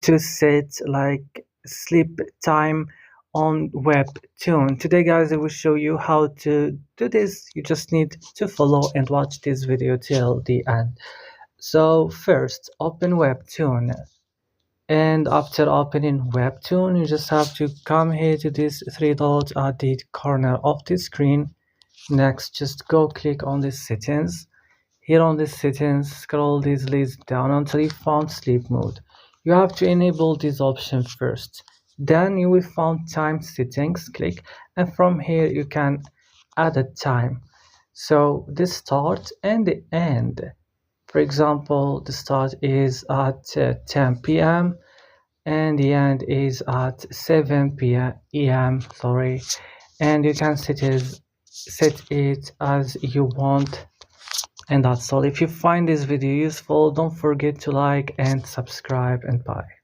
to set like sleep time on WEBTOON. Today guys, I will show you how to do this. You just need to follow and watch this video till the end. So first, open WEBTOON, and after opening WEBTOON, you just have to come here to this three dots at the corner of the screen. Next, just go click on the settings. Here on the settings, scroll this list down until you found sleep mode. You have to enable this option first. Then you will find time settings, click, and from here you can add a time. So the start and the end. For example, the start is at 10 p.m. and the end is at 7 p.m. And you can set it as you want. And that's all. If you find this video useful, don't forget to like and subscribe, and bye.